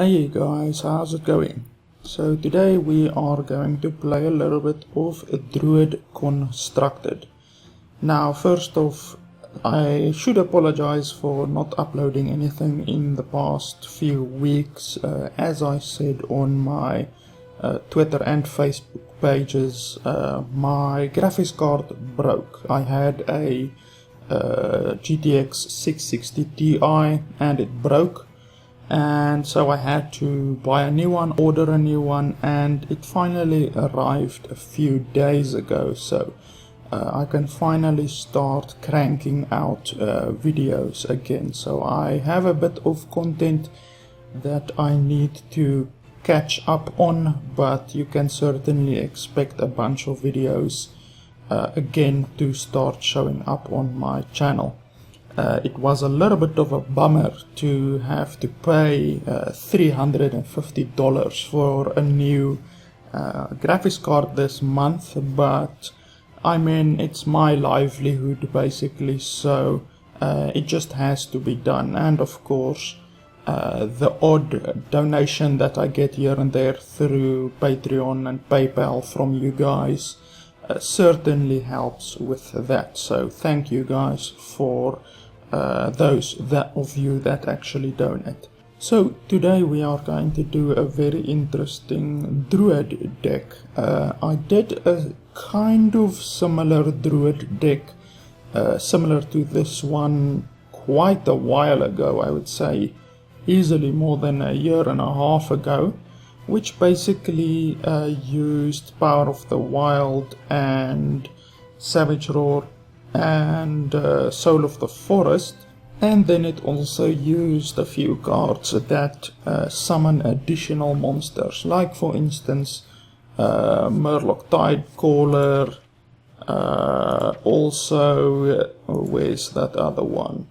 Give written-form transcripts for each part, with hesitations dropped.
Hey guys, how's it going? So today we are going to play a little bit of Druid Constructed. Now first off, I should apologize for not uploading anything in the past few weeks. As I said on my Twitter and Facebook pages, my graphics card broke. I had a GTX 660 Ti and it broke. And so I had to buy a new one, order a new one, and it finally arrived a few days ago. So I can finally start cranking out videos again. So I have a bit of content that I need to catch up on, but you can certainly expect a bunch of videos again to start showing up on my channel. It was a little bit of a bummer to have to pay $350 for a new graphics card this month, but I mean, it's my livelihood basically, so it just has to be done. And of course, the odd donation that I get here and there through Patreon and PayPal from you guys certainly helps with that. So thank you guys for those of you that actually donate. So today we are going to do a very interesting Druid deck. I did a kind of similar Druid deck, similar to this one quite a while ago, I would say easily more than a year and a half ago, which basically used Power of the Wild and Savage Roar and Soul of the Forest, and then it also used a few cards that summon additional monsters, like for instance Murloc Tidecaller, also where's that other one,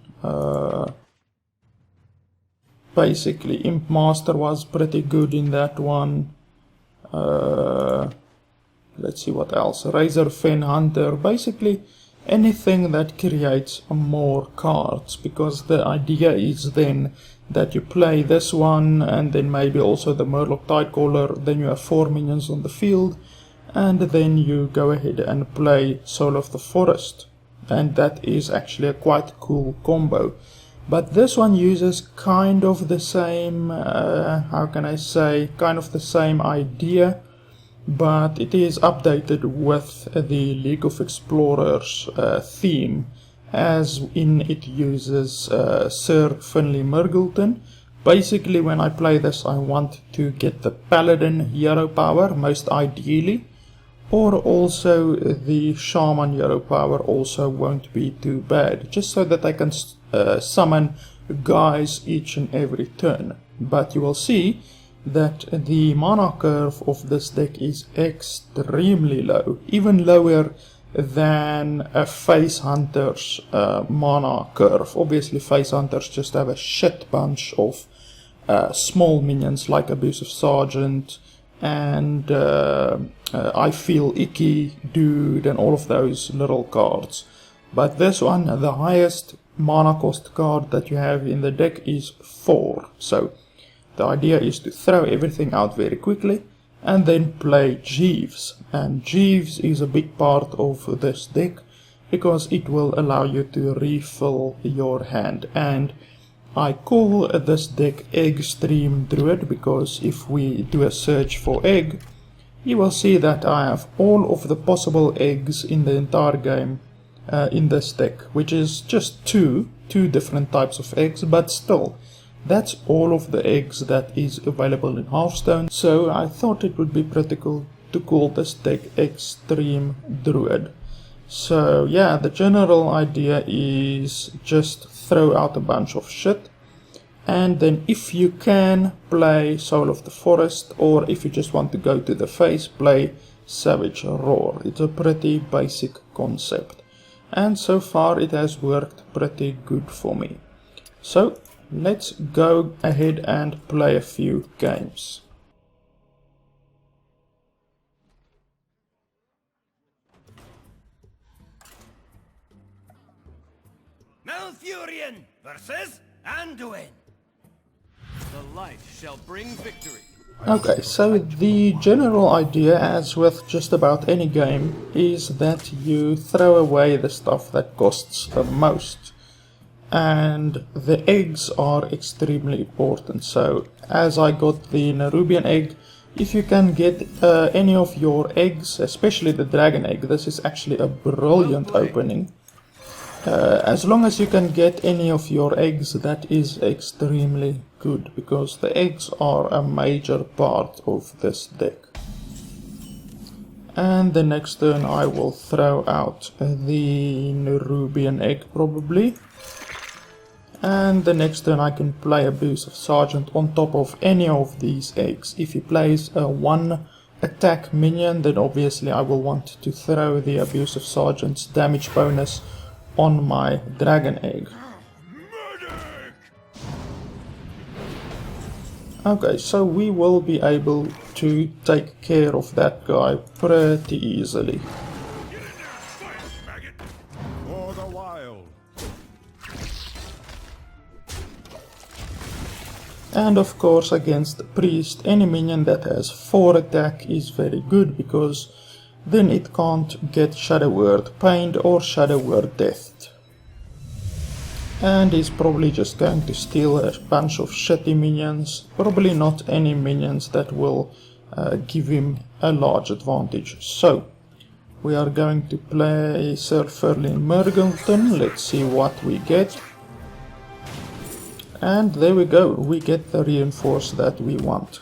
basically Imp Master was pretty good in that one. Let's see what else, Razor Fen Hunter, basically anything that creates more cards, because the idea is then that you play this one and then maybe also the Murloc Tidecaller, then you have 4 minions on the field, and then you go ahead and play Soul of the Forest, and that is actually a quite cool combo. But this one uses kind of the same, how can I say, kind of the same idea, but it is updated with the League of Explorers theme, as in it uses Sir Finley Murgleton. Basically when I play this I want to get the Paladin hero power most ideally, or also the Shaman hero power also won't be too bad, just so that I can summon guys each and every turn. But you will see that the mana curve of this deck is extremely low, even lower than a Face Hunter's mana curve. Obviously Face Hunters just have a shit bunch of small minions like Abusive Sergeant and I Feel Icky Dude and all of those little cards. But this one, the highest mana cost card that you have in the deck is 4. So the idea is to throw everything out very quickly and then play Jeeves. And Jeeves is a big part of this deck because it will allow you to refill your hand. And I call this deck Eggstreme Druid because if we do a search for egg, you will see that I have all of the possible eggs in the entire game in this deck, which is just two different types of eggs, but still that's all of the eggs that is available in Hearthstone. So I thought it would be pretty cool to call this deck Eggstreme Druid. So yeah, the general idea is just throw out a bunch of shit, and then if you can, play Soul of the Forest, or if you just want to go to the face, play Savage Roar. It's a pretty basic concept, and so far it has worked pretty good for me. So let's go ahead and play a few games. Malfurion versus Anduin. The light shall bring victory. Okay, so the general idea, as with just about any game, is that you throw away the stuff that costs the most. And the eggs are extremely important. So, as I got the Nerubian egg, if you can get any of your eggs, especially the dragon egg, this is actually a brilliant opening. As long as you can get any of your eggs, that is extremely good, because the eggs are a major part of this deck. And the next turn I will throw out the Nerubian egg probably. And the next turn I can play Abusive Sergeant on top of any of these eggs. If he plays a 1 attack minion, then obviously I will want to throw the Abusive Sergeant's damage bonus on my dragon egg. Okay, so we will be able to take care of that guy pretty easily. For the wild. And of course against Priest, any minion that has 4 attack is very good, because then it can't get Shadow Word Pained or Shadow Word Deathed. And he's probably just going to steal a bunch of shitty minions, probably not any minions that will give him a large advantage. So, we are going to play Sir Ferlin Murgleton. Let's see what we get. And there we go, we get the reinforce that we want.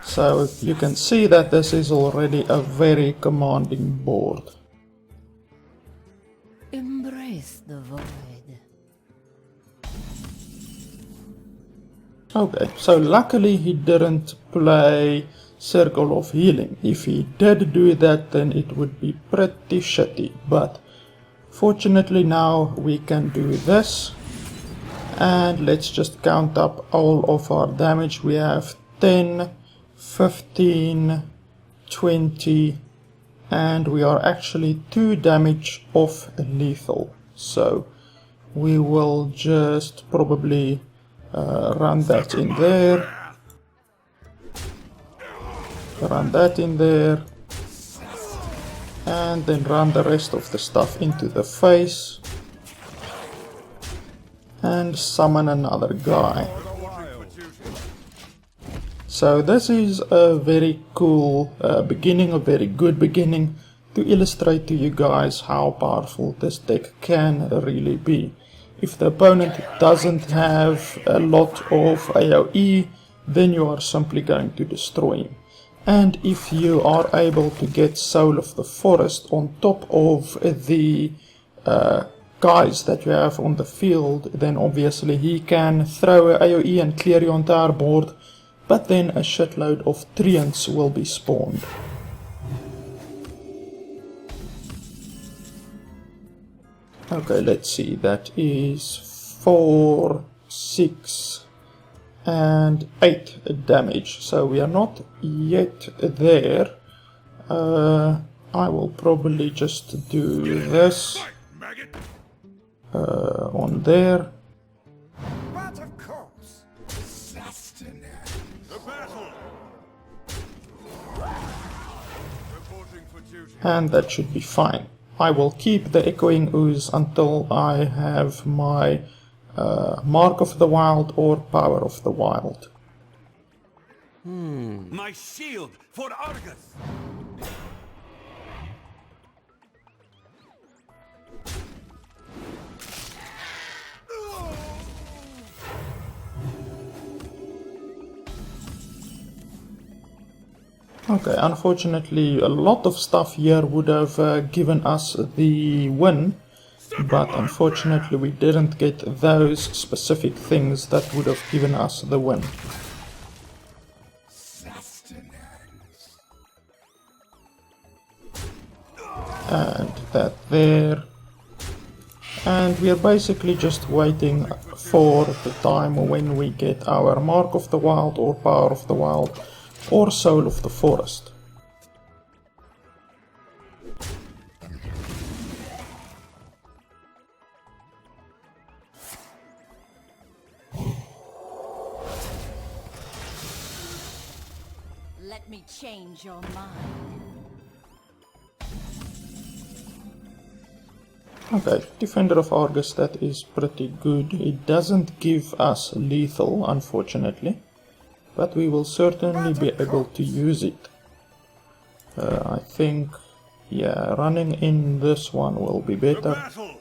So you can see that this is already a very commanding board. Embrace the void. Okay, so luckily he didn't play Circle of Healing. If he did do that, then it would be pretty shitty, but fortunately now we can do this. And let's just count up all of our damage. We have 10, 15, 20, and we are actually 2 damage off lethal. So we will just probably run that in there, run that in there, and then run the rest of the stuff into the face, and summon another guy. So this is a very cool beginning, a very good beginning, to illustrate to you guys how powerful this deck can really be. If the opponent doesn't have a lot of AoE, then you are simply going to destroy him. And if you are able to get Soul of the Forest on top of the guys that you have on the field, then obviously he can throw a AoE and clear your entire board, but then a shitload of treants will be spawned. Okay, let's see, that is 4, 6, and 8 damage, so we are not yet there. I will probably just do this on there. But of course, sustenance. The battle. Reporting for duty. And that should be fine. I will keep the Echoing Ooze until I have my Mark of the Wild or Power of the Wild. My shield for Argus. Okay, unfortunately a lot of stuff here would have given us the win, but unfortunately we didn't get those specific things that would have given us the win. And that there. And we are basically just waiting for the time when we get our Mark of the Wild or Power of the Wild or Soul of the Forest. let me change your mind. Okay, Defender of Argus, that is pretty good. It doesn't give us lethal, unfortunately, but we will certainly be able to use it. I think, yeah, running in this one will be The better. battle!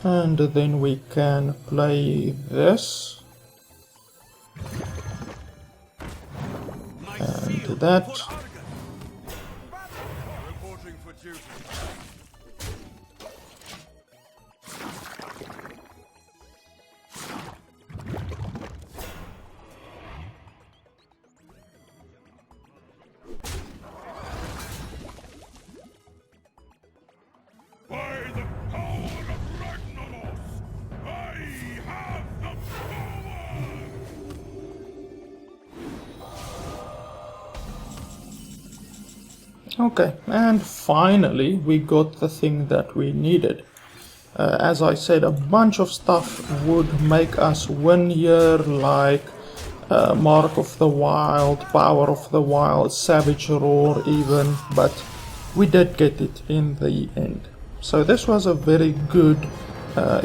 And then we can play this. My And shield that. for Argus. Reporting for duty. By the power of Ragnaros, I have the power! Okay, and finally we got the thing that we needed. As I said, a bunch of stuff would make us win here, like Mark of the Wild, Power of the Wild, Savage Roar even, but we did get it in the end. So this was a very good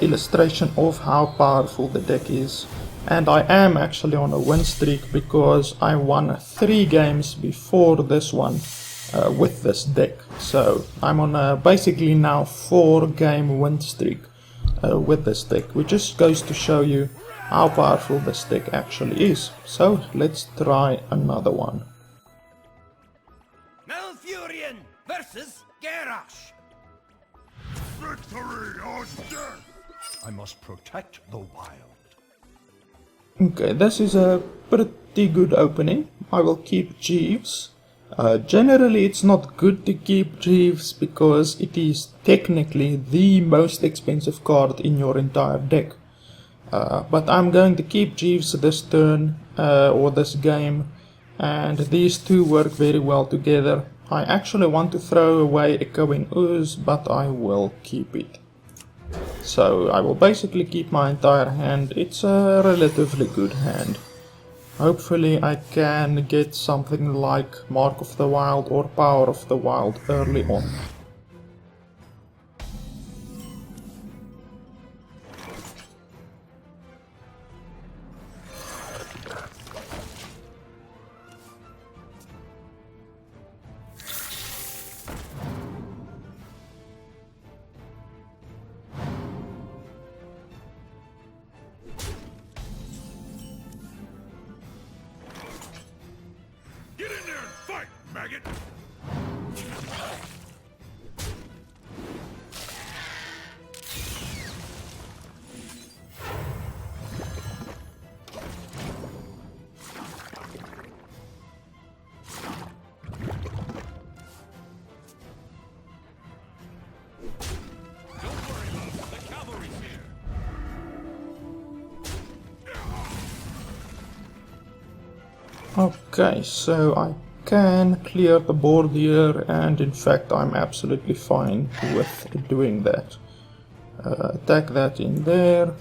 illustration of how powerful the deck is. And I am actually on a win streak because I won 3 games before this one with this deck. So I'm on a basically now 4-game win streak with this deck, which just goes to show you how powerful this deck actually is. So let's try another one. Malfurion versus Garrosh. Victory or death! I must protect the wild. Okay, this is a pretty good opening. I will keep Jeeves. Generally it's not good to keep Jeeves because it is technically the most expensive card in your entire deck. But I'm going to keep Jeeves this turn or this game, and these two work very well together. I actually want to throw away Echoing Ooze, but I will keep it. So I will basically keep my entire hand. It's a relatively good hand. Hopefully I can get something like Mark of the Wild or Power of the Wild early on. Get in there and fight, maggot! Don't worry, love. The cavalry's here. Okay, so I can clear the board here, and in fact I'm absolutely fine with doing that. Attack that in there.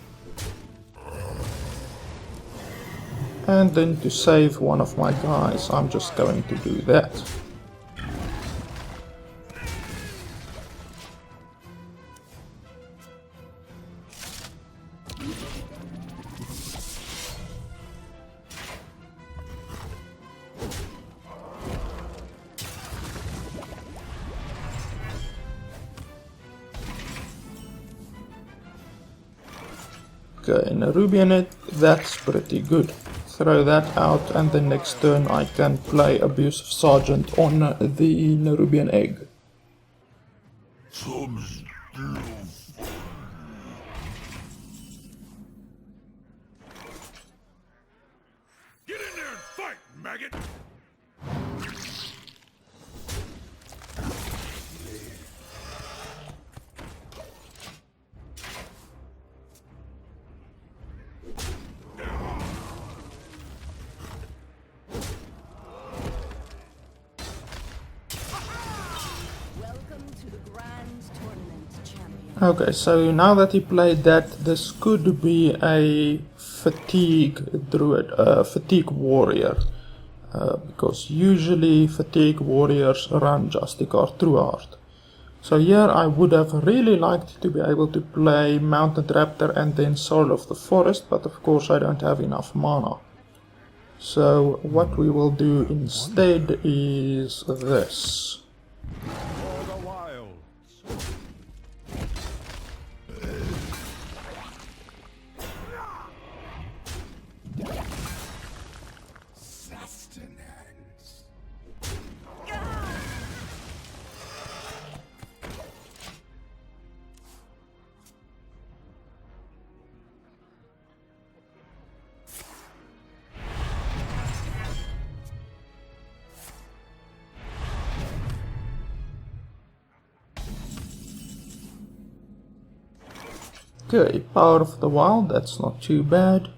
And then to save one of my guys, I'm just going to do that. Okay, Nerubian, that's pretty good. Throw that out, and the next turn I can play Abusive Sergeant on the Nerubian egg. Get in there and fight, maggot! Welcome to the Grand Tournament, champion. Okay, so now that he played that, this could be a fatigue druid, fatigue warrior. Because usually fatigue warriors run Justicard through art. So here I would have really liked to be able to play Mounted Raptor and then Soul of the Forest, but of course I don't have enough mana. So what we will do instead is this. For the wilds. Sustenance. Okay, Power of the Wild, that's not too bad.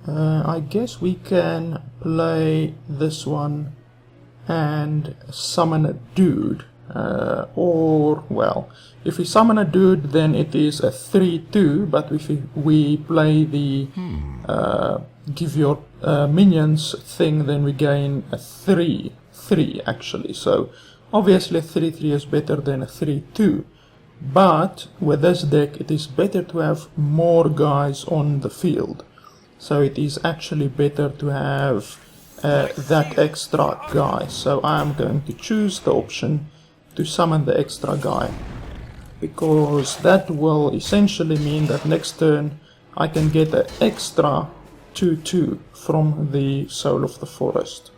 I guess we can play this one and summon a dude. Or, well, if we summon a dude, then it is a 3-2, but if we play the give your minions thing, then we gain a 3-3 actually. So, obviously a 3-3 is better than a 3-2. But with this deck, it is better to have more guys on the field. So it is actually better to have that extra guy. So I am going to choose the option to summon the extra guy, because that will essentially mean that next turn I can get an extra 2-2 from the Soul of the Forest.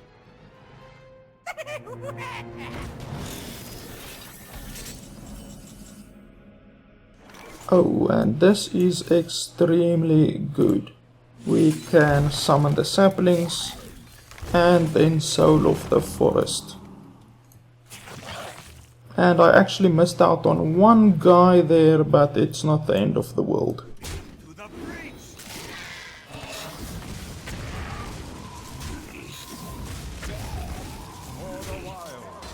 Oh, and this is extremely good. We can summon the saplings and then Soul of the Forest. And I actually missed out on one guy there, but it's not the end of the world. To the breach. For the wilds.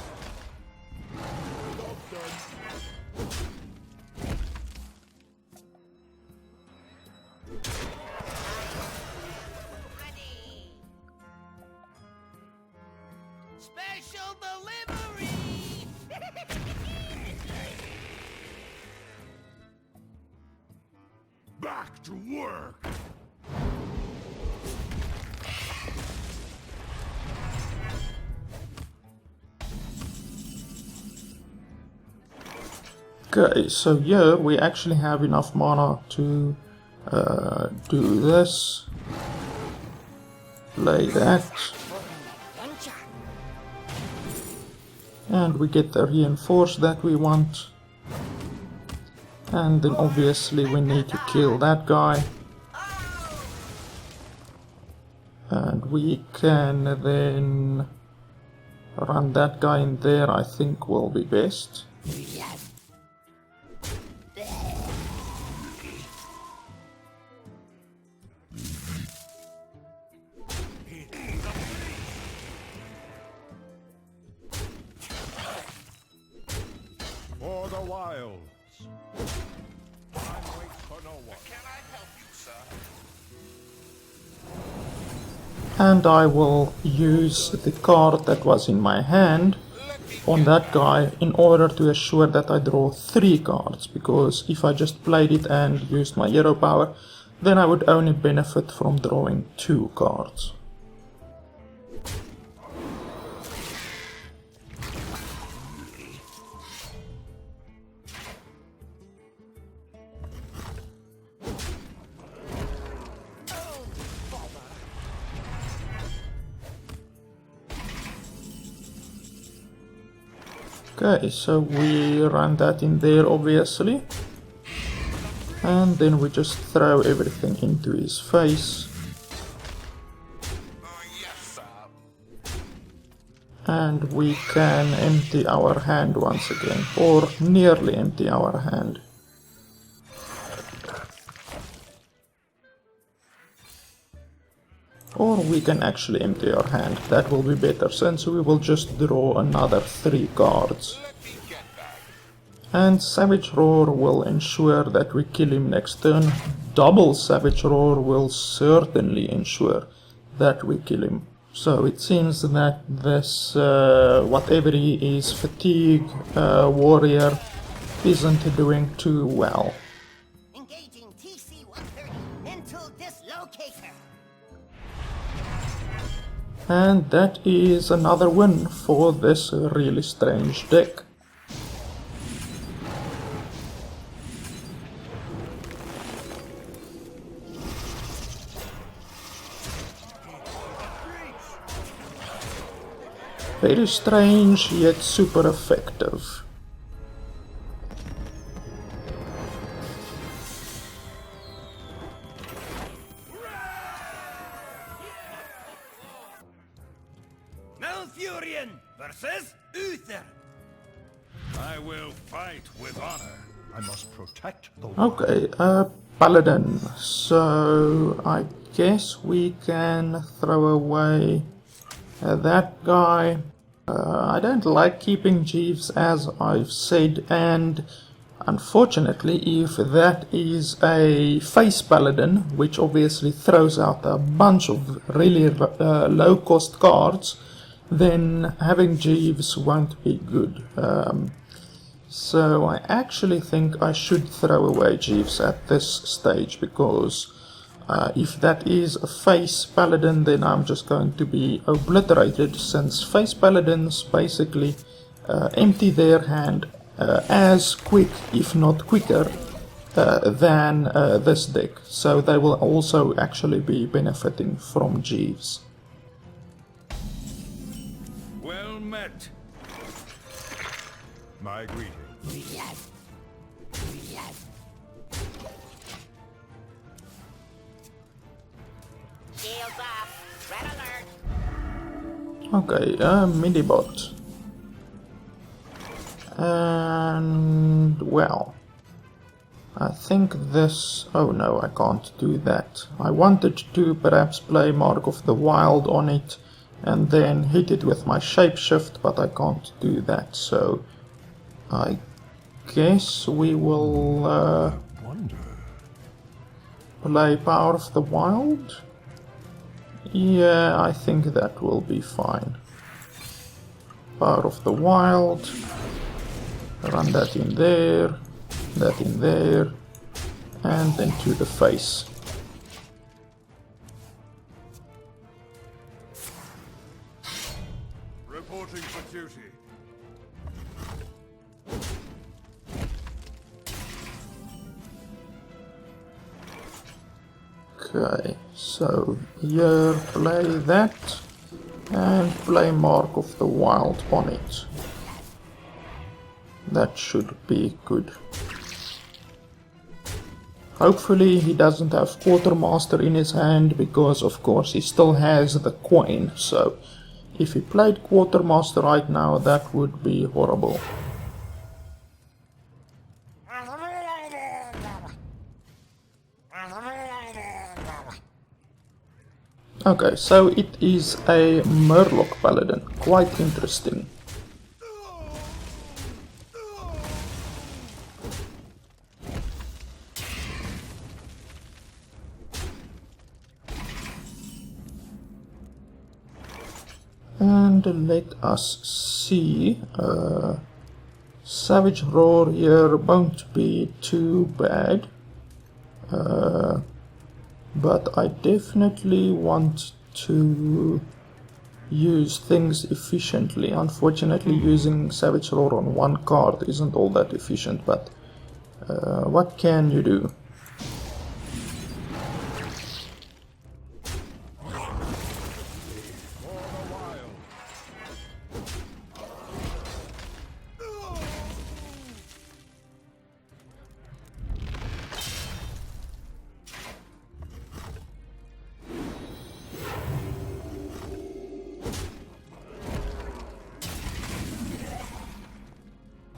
Special delivery. Back to work. Okay, so here we actually have enough mana to do this. Play that. And we get the reinforce that we want. And then obviously we need to kill that guy. And we can then run that guy in there, I think will be best. For the wilds. Time waits for no one. Can I help you, sir? And I will use the card that was in my hand on that guy in order to assure that I draw 3 cards, because if I just played it and used my hero power, then I would only benefit from drawing 2 cards. Okay, so we run that in there obviously, and then we just throw everything into his face, Yes, sir. and we can empty our hand once again, or nearly empty our hand. Or we can actually empty our hand, that will be better, since we will just draw another 3 cards. Let me get back. And Savage Roar will ensure that we kill him next turn. Double Savage Roar will certainly ensure that we kill him. So it seems that this, whatever he is, fatigue warrior, isn't doing too well. Engaging TC-130 mental dislocator. And that is another win for this really strange deck. Very strange, yet super effective. Malfurion versus Uther. I will fight with honor. I must protect the Okay, Paladin. So I guess we can throw away that guy. I don't like keeping Jeeves, as I've said, and unfortunately, if that is a face Paladin, which obviously throws out a bunch of really low cost cards, then having Jeeves won't be good. So I actually think I should throw away Jeeves at this stage, because if that is a face paladin, then I'm just going to be obliterated, since face paladins basically empty their hand as quick, if not quicker, than this deck. So they will also actually be benefiting from Jeeves. Well met. my greeting. Shields up. Red alert. Okay, Minibot. And, well, I think this... oh no, I can't do that. I wanted to perhaps play Mark of the Wild on it and then hit it with my Shapeshift, but I can't do that, so I guess we will Wonder. play Power of the Wild. Yeah, I think that will be fine. Power of the Wild. Run that in there, and then to the face. Reporting for duty. Okay, so here play that, and play Mark of the Wild on it. That should be good. Hopefully he doesn't have Quartermaster in his hand, because of course he still has the coin, so if he played Quartermaster right now, that would be horrible. Okay, so it is a Murloc Paladin, quite interesting. And let us see, Savage Roar here won't be too bad, but I definitely want to use things efficiently. Unfortunately, using Savage Roar on one card isn't all that efficient, but what can you do?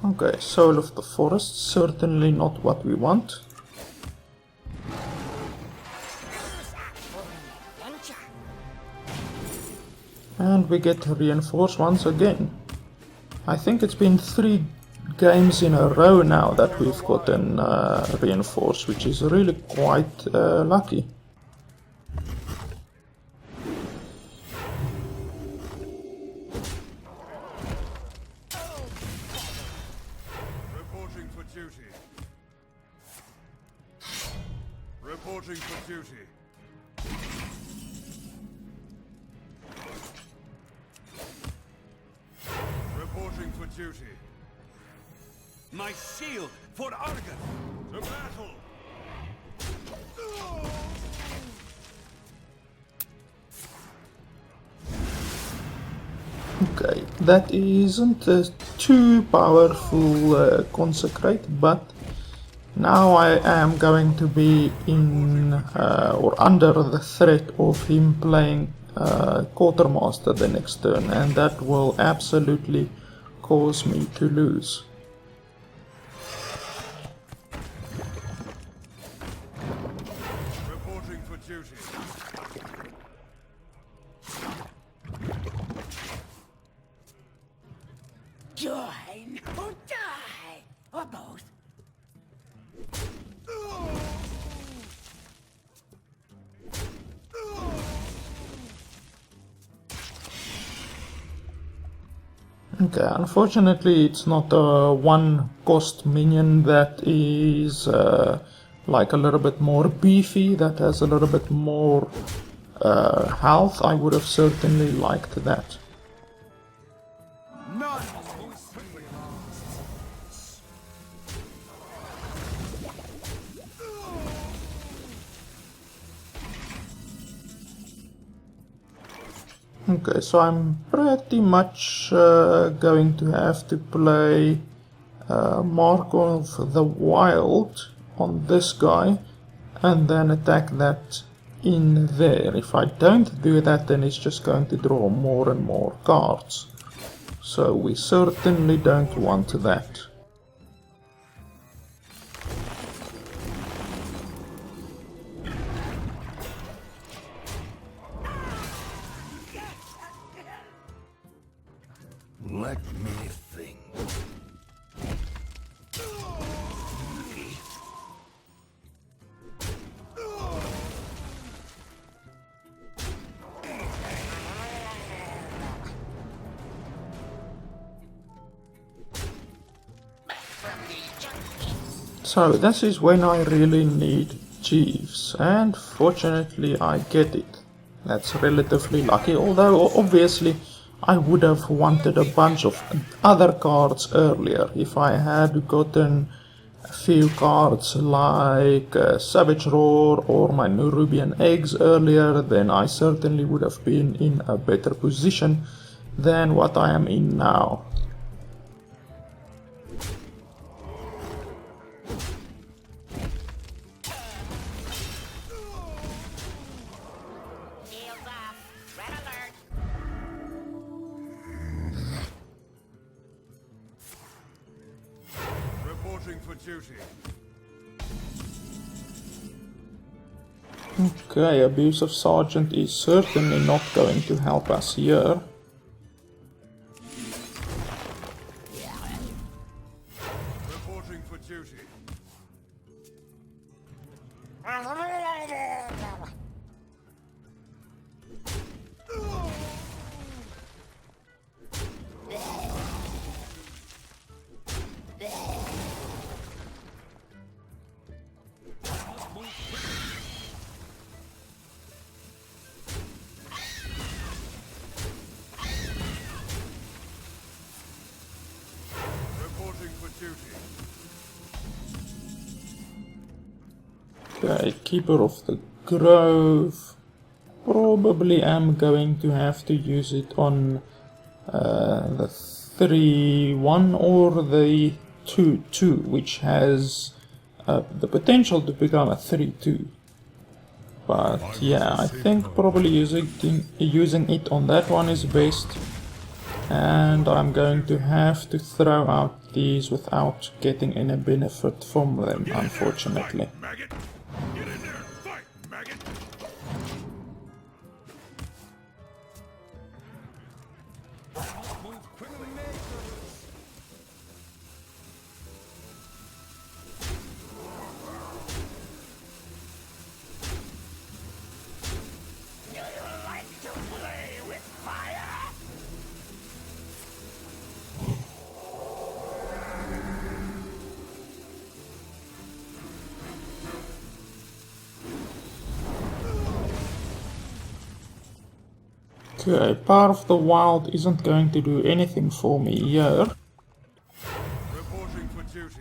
Okay, Soul of the Forest, certainly not what we want. And we get reinforced once again. I think it's been 3 games in a row now that we've gotten reinforced, which is really quite lucky. Reporting for duty. Reporting for duty. Reporting for duty. My shield for Argus! To battle! Okay, that isn't too powerful consecrate, but now I am going to be in or under the threat of him playing quartermaster the next turn, and that will absolutely cause me to lose. Reporting for duty. Join or die, or both. Okay, unfortunately it's not a one cost minion that is like a little bit more beefy, that has a little bit more health. I would have certainly liked that. None! Okay, so I'm pretty much going to have to play Mark of the Wild on this guy and then attack that in there. If I don't do that, then it's just going to draw more and more cards. So we certainly don't want that. Let me think. So this is when I really need Jeeves, and fortunately I get it. That's relatively lucky, although obviously I would have wanted a bunch of other cards earlier. If I had gotten a few cards like Savage Roar or my Nerubian Eggs earlier, then I certainly would have been in a better position than what I am in now. Shields off. Red alert. Reporting for duty. Okay, Abusive Sergeant is certainly not going to help us here. Reporting for duty. Reporting for duty. Okay, Keeper of the Grove. Probably am going to have to use it on the 3-1 or the 2-2, which has the potential to become a 3-2. But yeah, I think probably using it on that one is best. And I'm going to have to throw out these without getting any benefit from them, unfortunately. Maggot! Get in there! Fight, maggot! Okay, Power of the Wild isn't going to do anything for me here. Reporting for duty.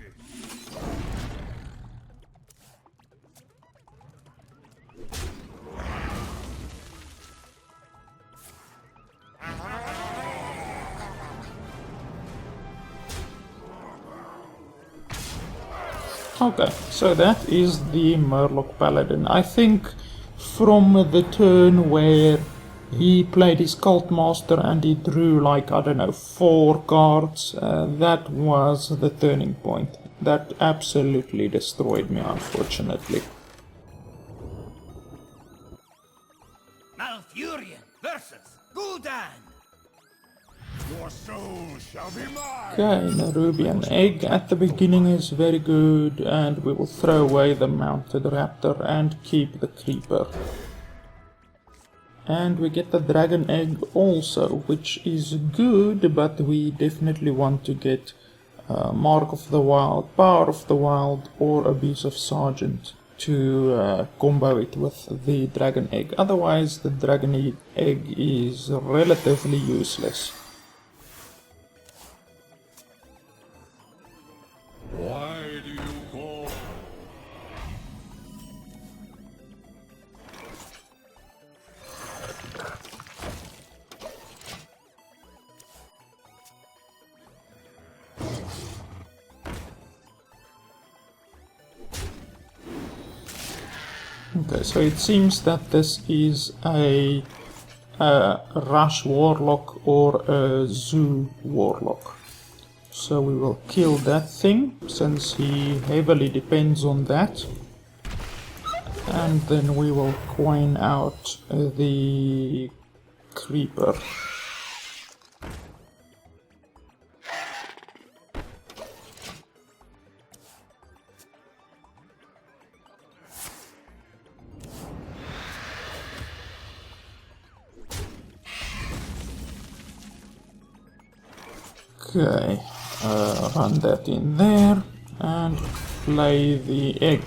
Okay, so that is the Murloc Paladin. I think from the turn where he played his Cult Master and he drew like, I don't know, 4 cards, that was the turning point. That absolutely destroyed me, unfortunately. Malfurion versus Gul'dan. Your soul shall be mine! Okay, Nerubian Egg at the beginning is very good, and we will throw away the Mounted Raptor and keep the Creeper. And we get the Dragon Egg also, which is good, but we definitely want to get Mark of the Wild, Power of the Wild, or Abuse of Sergeant to combo it with the Dragon Egg. Otherwise, the Dragon Egg is relatively useless. Why do you call? Okay, so it seems that this is a Rush Warlock or a Zoo Warlock. So we will kill that thing, since he heavily depends on that. And then we will coin out the Creeper. Okay, run that in there and play the egg.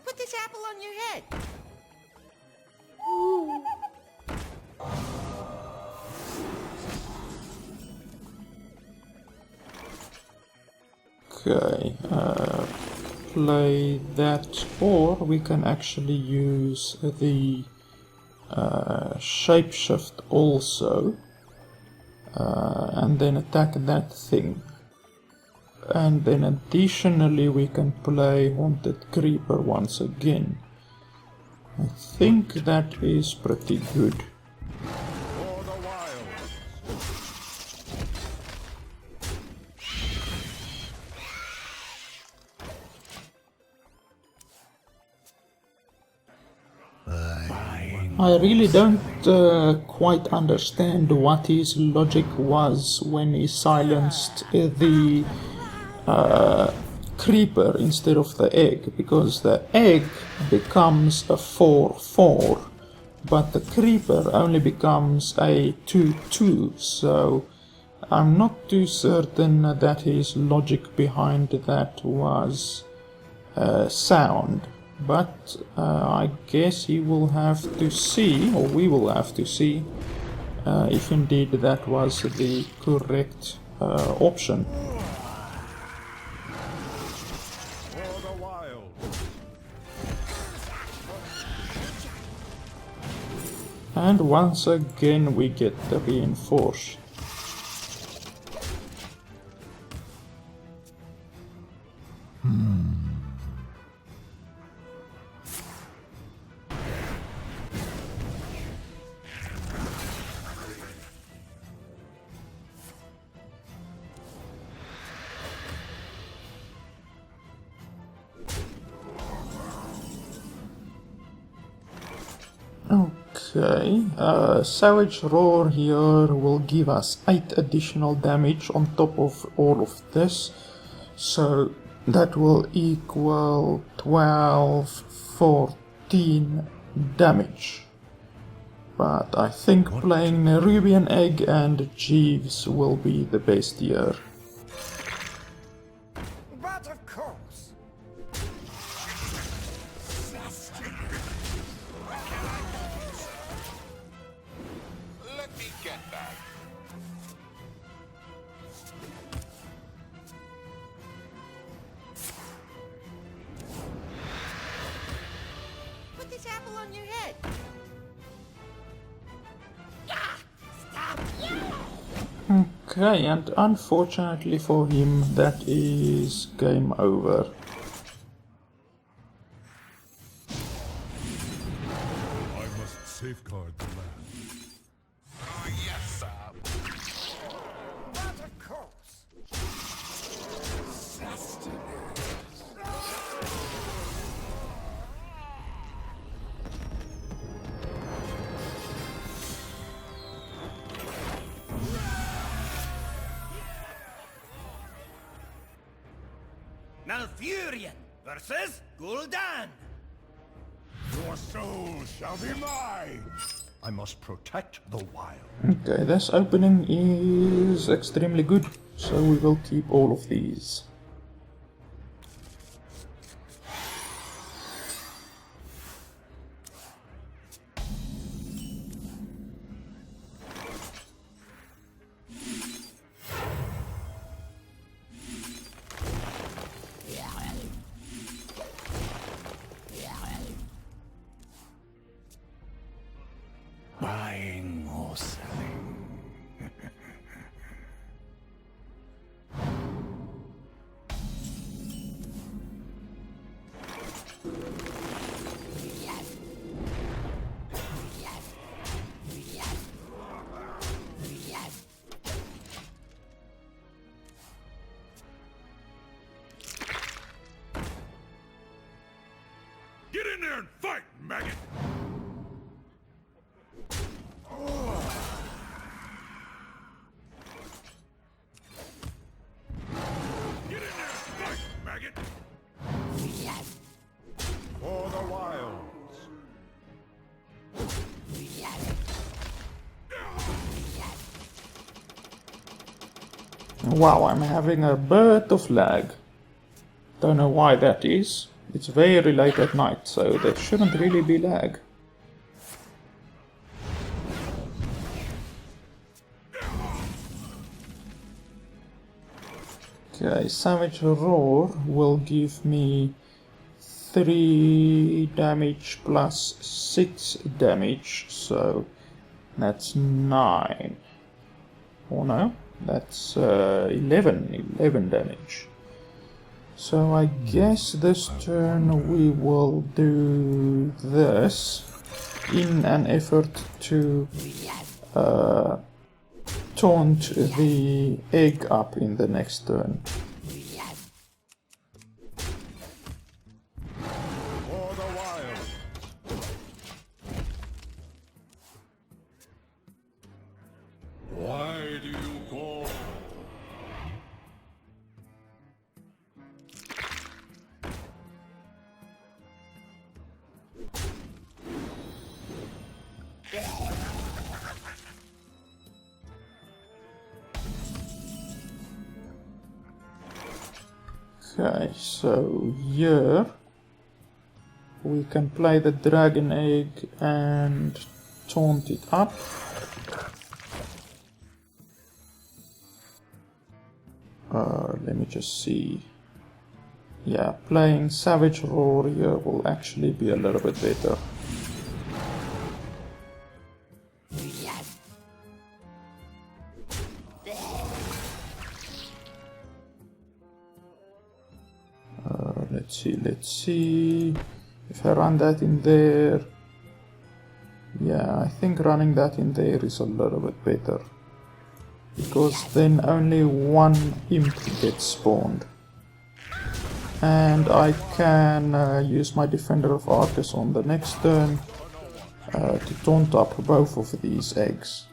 Put this apple on your head. Okay, play that, or we can actually use the shapeshift also, and then attack that thing. And then additionally we can play Haunted Creeper once again. I think that is pretty good. For the wild! I really don't quite understand what his logic was when he silenced the Creeper instead of the egg, because the egg becomes a 4/4, but the Creeper only becomes a 2/2, so I'm not too certain that his logic behind that was sound. But I guess he will have to see, or we will have to see, if indeed that was the correct option. For the wild! And once again we get the reinforced. Okay, Savage Roar here will give us 8 additional damage on top of all of this, so that will equal 12, 14 damage. But I think playing Nerubian Egg and Jeeves will be the best here. But of course. Okay, and unfortunately for him, that is game over. I must safeguard the land. Oh, yes, sir. What a corpse. Malfurion versus Gul'dan. Your soul shall be mine! I must protect the wild. Okay, this opening is extremely good, so we will keep all of these. Buying or selling. Get in there and fight, maggot! Get in there and fight, maggot! For the wilds. Wow, I'm having a bit of lag. Don't know why that is. It's very late at night, so there shouldn't really be lag. Okay, Savage Roar will give me 3 damage plus 6 damage, so that's 9. Oh no, that's 11 damage. So I guess this turn we will do this in an effort to taunt the egg up in the next turn. For the wild. Why do you call? Okay, so here we can play the dragon egg and taunt it up. Let me just see. Yeah, playing Savage Roar here will actually be a little bit better. Let's see if I run that in there. Yeah, I think running that in there is a little bit better, because then only one imp gets spawned, and I can use my Defender of Arcus on the next turn to taunt up both of these eggs.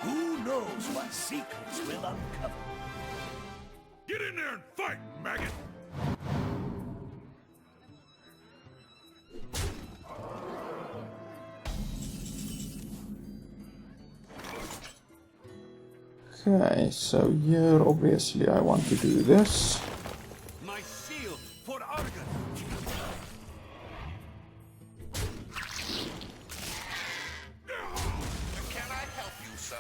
Who knows what secrets will uncover? Get in there and fight, maggot! Okay, so here obviously I want to do this. My shield for Argus! Can I help you, sir?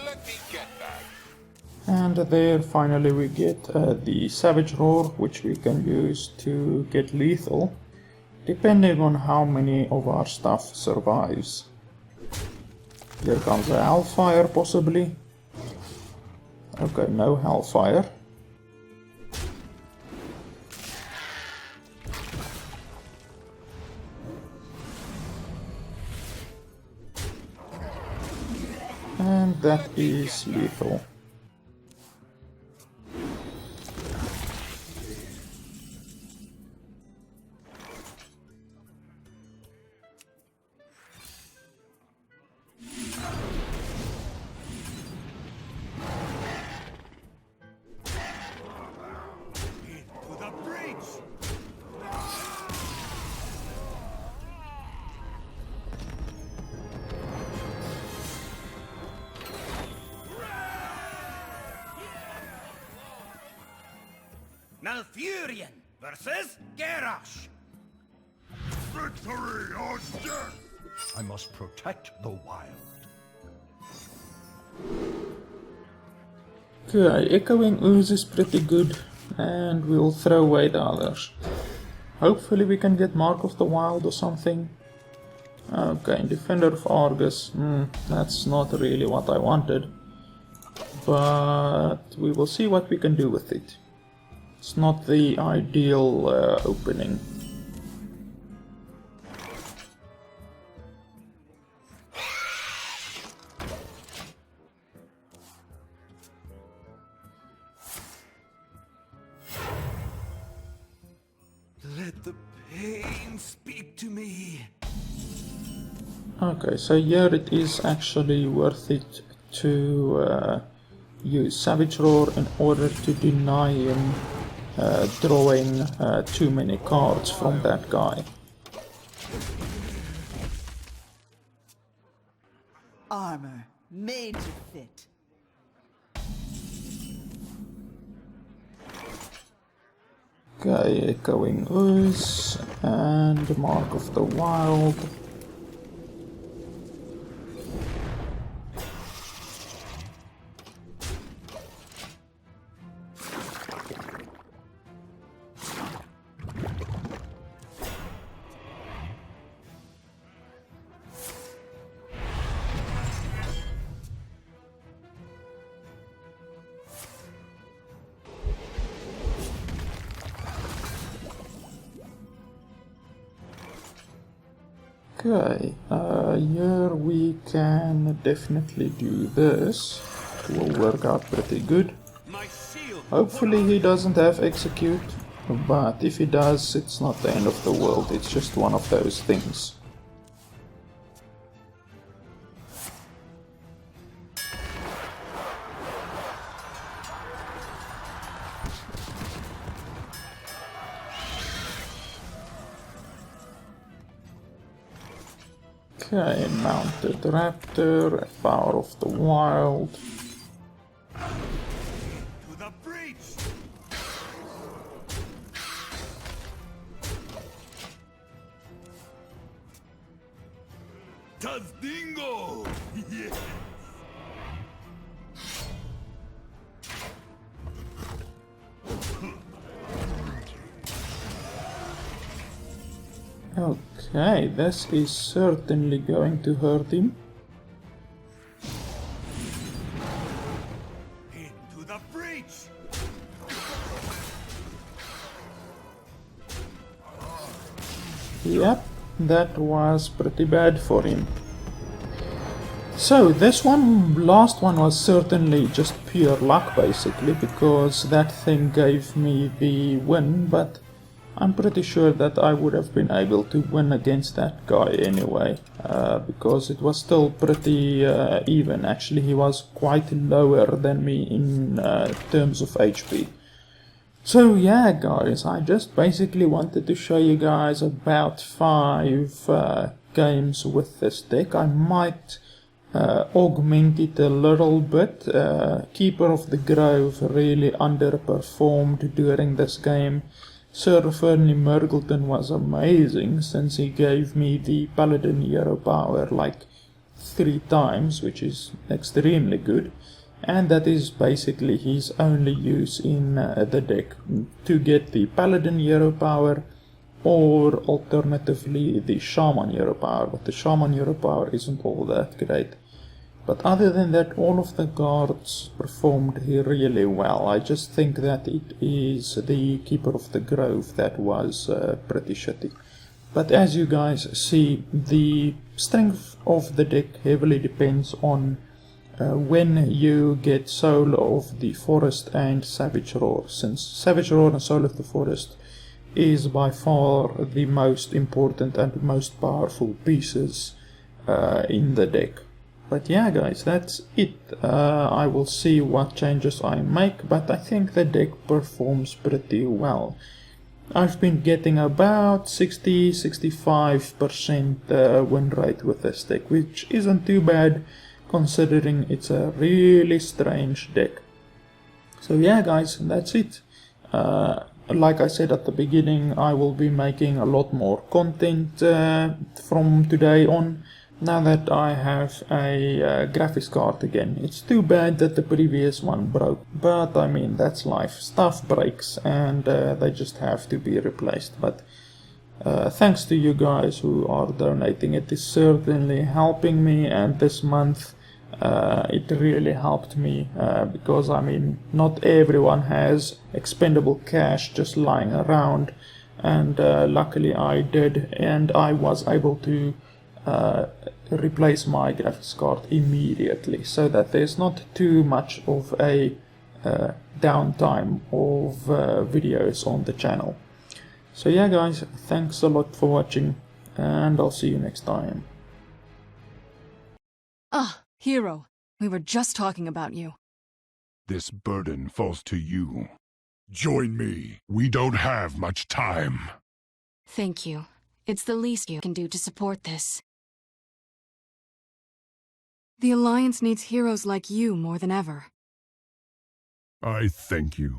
Let me get that. And there finally we get the Savage Roar, which we can use to get lethal, depending on how many of our stuff survives. Here comes a Hellfire, possibly. Okay, no Hellfire. And that is lethal. Into the breach! Malfurion versus Garrosh. Victory or death! I must protect the wild. Okay, Echoing Ooze is pretty good, and we'll throw away the others. Hopefully we can get Mark of the Wild or something. Okay, Defender of Argus, that's not really what I wanted. But we will see what we can do with it. It's not the ideal opening. Let the pain speak to me. Okay, so here it is actually worth it to use Savage Roar in order to deny him drawing too many cards from that guy. Armor made to fit. Okay, Echoing Ooze and Mark of the Wild. Okay, here we can definitely do this. It will work out pretty good. My shield. Hopefully he doesn't have Execute, but if he does, it's not the end of the world, it's just one of those things. Okay, Mounted Raptor, Power of the Wild. To the breach. Tazdingo! Yes! Okay, this is certainly going to hurt him. Into the breach. Yep, that was pretty bad for him. So this last one was certainly just pure luck basically, because that thing gave me the win, but I'm pretty sure that I would have been able to win against that guy anyway, because it was still pretty even. Actually, he was quite lower than me in terms of HP. So yeah guys, I just basically wanted to show you guys about 5 games with this deck. I might augment it a little bit. Keeper of the Grove really underperformed during this game. Sir Fernie Murgleton was amazing since he gave me the Paladin hero power like 3 times, which is extremely good. And that is basically his only use in the deck, to get the Paladin hero power or alternatively the Shaman hero power, but the Shaman hero power isn't all that great. But other than that, all of the cards performed really well. I just think that it is the Keeper of the Grove that was pretty shitty. But as you guys see, the strength of the deck heavily depends on when you get Soul of the Forest and Savage Roar, since Savage Roar and Soul of the Forest is by far the most important and most powerful pieces in the deck. But yeah guys, that's it. I will see what changes I make, but I think the deck performs pretty well. I've been getting about 60-65% win rate with this deck, which isn't too bad considering it's a really strange deck. So yeah guys, that's it. Like I said at the beginning, I will be making a lot more content from today on, now that I have a graphics card again. It's too bad that the previous one broke, but I mean, that's life. Stuff breaks and they just have to be replaced. But thanks to you guys who are donating, it is certainly helping me, and this month it really helped me because I mean, not everyone has expendable cash just lying around, and luckily I did, and I was able to replace my graphics card immediately, so that there's not too much of a downtime of videos on the channel. So yeah guys, thanks a lot for watching, and I'll see you next time. Ah, Hero, we were just talking about you. This burden falls to you. Join me. We don't have much time. Thank you. It's the least you can do to support this. The Alliance needs heroes like you more than ever. I thank you.